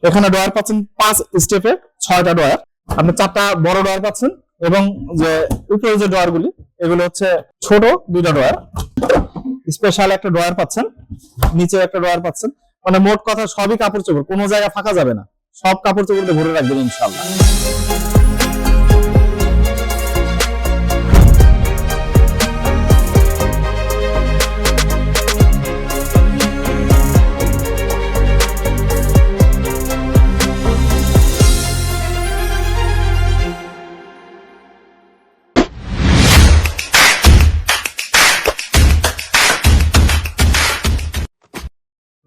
এখানে ড্রয়ার পাচ্ছেন 5 স্টেপে 6টা ড্রয়ার। আপনি 4টা বড় ড্রয়ার পাচ্ছেন এবং যে উপরে যে ড্রয়ারগুলি এগুলো হচ্ছে ছোট 2টা ড্রয়ার, স্পেশাল একটা ড্রয়ার পাচ্ছেন, নিচে একটা ড্রয়ার পাচ্ছেন। মানে মোট কথা সবই কাপড় চোপড়, কোনো জায়গা ফাঁকা যাবে না, সব কাপড় চোপড় দিয়ে ভরে রাখবেন ইনশাআল্লাহ।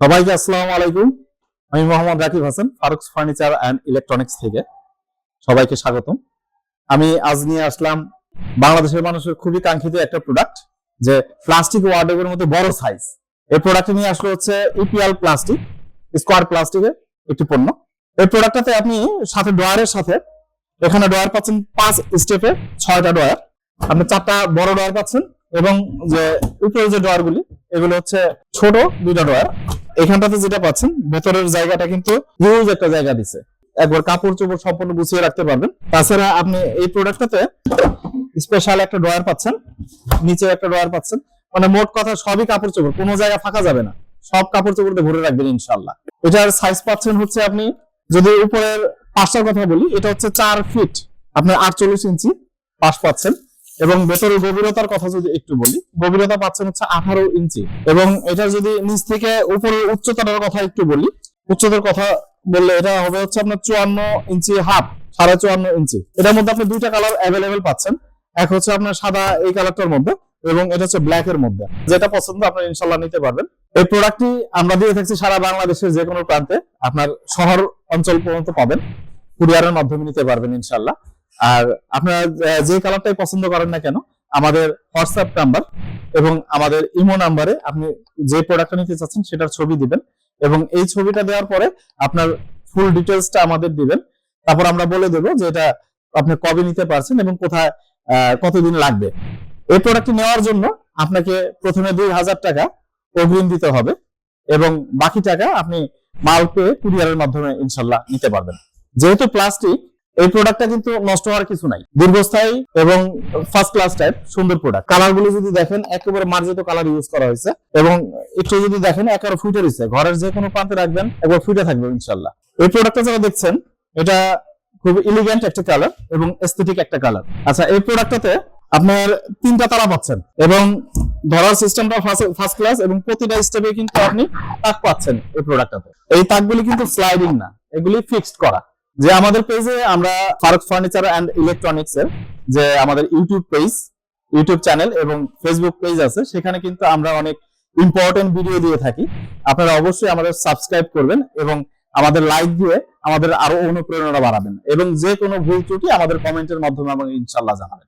সবাইকে আসসালামু আলাইকুম। আমি Mohammad Rakib Hasan, Faruks Furniture and Electronics থেকে সবাইকে স্বাগতম। আমি আজ নিয়ে আসলাম বাংলাদেশের মানুষের খুবই কাঙ্ক্ষিত একটা প্রোডাক্ট, যে প্লাস্টিক ওয়ার্ডরোবের মধ্যে বড় সাইজ। এই প্রোডাক্টটি নিয়ে আসলে হচ্ছে ইপিএল প্লাস্টিক, স্কোয়ার প্লাস্টিকের একটি পণ্য। এই প্রোডাক্টটাতে আপনি সাথে ড্রয়ারের সাথে এখানে ড্রয়ার পাচ্ছেন 5 স্টেপে 6টা ড্রয়ার। আপনি 4টা বড় ড্রয়ার পাচ্ছেন এবং যে উপরে যে ড্রয়ারগুলি এগুলো হচ্ছে ছোট 2টা ড্রয়ার। এখানটাতে যেটা পাচ্ছেন ভেতরের জায়গাটা কিন্তু হিউজ একটা জায়গা দিচ্ছে, একবার কাপড় চোপড় সম্পূর্ণ গুছিয়ে রাখতে পারবেন। তাছাড়া আপনি এই প্রোডাক্টটাতে স্পেশাল একটা ড্রয়ার পাচ্ছেন, নিচে একটা ড্রয়ার পাচ্ছেন। মানে মোট কথা সবই কাপড় চোপড়, কোনো জায়গা ফাঁকা যাবে না, সব কাপড় চোপড় দিয়ে ভরে রাখবেন ইনশাআল্লাহ। এটার সাইজ পাচ্ছেন হচ্ছে, আপনি যদি উপরের পাশটার কথা বলি, এটা হচ্ছে 4 ফিট আপনার 48 ইঞ্চি পাশ পাচ্ছেন। এবং ভেতরের গভীরতার কথা যদি একটু বলি, গভীরতা পাচ্ছেন হচ্ছে 18 ইঞ্চি। এবং এটা যদি নিচ থেকে উপরের উচ্চতার কথা একটু বলি, উচ্চতার কথা বললে এটা হবে হচ্ছে আপনার 54 ইঞ্চি হাফ, 54.5 ইঞ্চি। এটার মধ্যে আপনি 2টা কালার অ্যাভেলেবেল পাচ্ছেন। এক হচ্ছে আপনার সাদা এই কালারটার মধ্যে, এবং এটা হচ্ছে ব্ল্যাক এর মধ্যে। যেটা পছন্দ আপনার ইনশাআল্লাহ নিতে পারবেন। এই প্রোডাক্টটি আমরা দিয়ে থাকছি সারা বাংলাদেশের যে কোনো প্রান্তে, আপনার শহর অঞ্চল পর্যন্ত পাবেন, কুরিয়ারের মাধ্যমে নিতে পারবেন ইনশাআল্লাহ। আর আপনারা যে কালারটাই পছন্দ করেন না কেন, আমাদের হোয়াটসঅ্যাপ নাম্বার এবং আমাদের ইমো নাম্বারে আপনি যে প্রোডাক্টটা নিতে চাচ্ছেন সেটার ছবি দিবেন, এবং এই ছবিটা দেওয়ার পরে আপনার ফুল ডিটেলসটা আমাদের দিবেন। তারপর আমরা বলে দেবো যে এটা আপনি কবে নিতে পারছেন এবং কোথায় কতদিন লাগবে। এই প্রোডাক্টটি নেওয়ার জন্য আপনাকে প্রথমে 2000 টাকা অগ্রিম দিতে হবে, এবং বাকি টাকা আপনি মাল পেয়ে কুরিয়ারের মাধ্যমে ইনশাআল্লাহ নিতে পারবেন। যেহেতু প্লাস্টিক, এই প্রোডাক্টটা কিন্তু নষ্ট হওয়ার কিছু নাই, দীর্ঘস্থায়ী এবং ফার্স্ট ক্লাস টাইপ সুন্দর প্রোডাক্ট। কালার গুলো যদি দেখেন একেবারে মার্জিত কালার ইউজ করা হয়েছে, এবং একটু যদি দেখেন একেবারে ফুটে রয়েছে, ঘরের যে কোনো প্রান্তে রাখবেন একবার ফুটে থাকবে ইনশাআল্লাহ। এই প্রোডাক্টটা যারা দেখছেন এটা খুব এলিগেন্ট একটা কালার এবং এস্থেটিক একটা কালার। আচ্ছা, এই প্রোডাক্টটাতে আপনার 3টা তালা পাচ্ছেন, এবং ধরার সিস্টেমটা ফার্স্ট ক্লাস, এবং প্রতিটা স্টেপে কিন্তু আপনি তাক পাচ্ছেন এই প্রোডাক্টটাতে। এই তাকগুলি কিন্তু স্লাইডিং না, এগুলি ফিক্সড করা। যে আমাদের পেজে আমরা ফারুক ফার্নিচার অ্যান্ড ইলেকট্রনিক্স এর যে আমাদের ইউটিউব চ্যানেল এবং ফেসবুক পেজ আছে, সেখানে কিন্তু আমরা অনেক ইম্পর্টেন্ট ভিডিও দিয়ে থাকি। আপনারা অবশ্যই আমাদের সাবস্ক্রাইব করবেন এবং আমাদের লাইক দিয়ে আমাদের আরো অনুপ্রেরণা বাড়াবেন, এবং যে কোনো ভুল ত্রুটি আমাদের কমেন্টের মাধ্যমে আমাকে ইনশাআল্লাহ জানাবেন।